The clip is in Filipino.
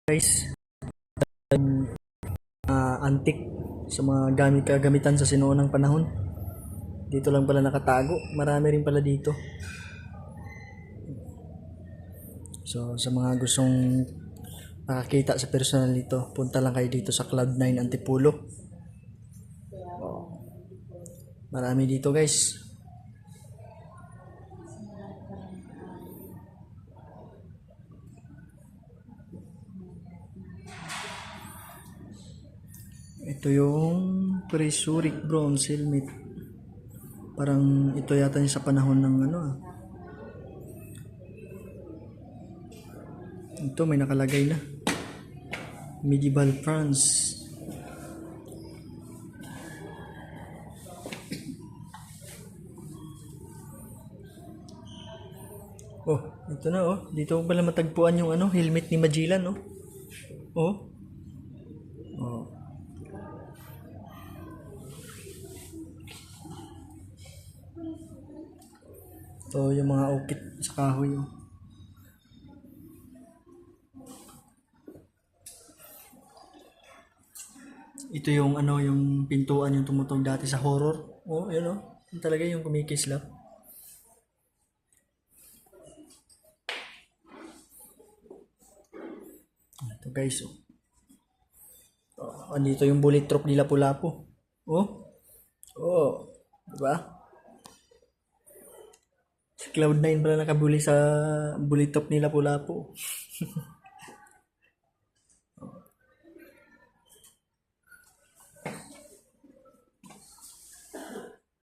Guys, antique sa mga kagamitan sa sinuunang panahon. Dito lang pala nakatago. Marami rin pala dito. So, sa mga gustong nakakita sa personal nito, punta lang kayo dito sa Cloud9 Antipolo. Marami dito, guys. Ito yung Presuric Bronze Helmet. Parang ito yata yung sa panahon ng Ito may nakalagay na. Medieval France. Oh, ito na oh. Dito pala matagpuan yung helmet ni Magellan oh. Oh. Oh. Ito yung mga ukit sa kahoy oh. Ito yung yung pintuan yung tumutog dati sa horror. Oh, yun oh. Yung talaga yung kumikislap. Ito guys oh. Andito yung bullet truck nila Lapu-Lapu. Oh. Oh. Diba? Si Cloud9 pala nakabuli sa bullet truck nila Lapu-Lapu.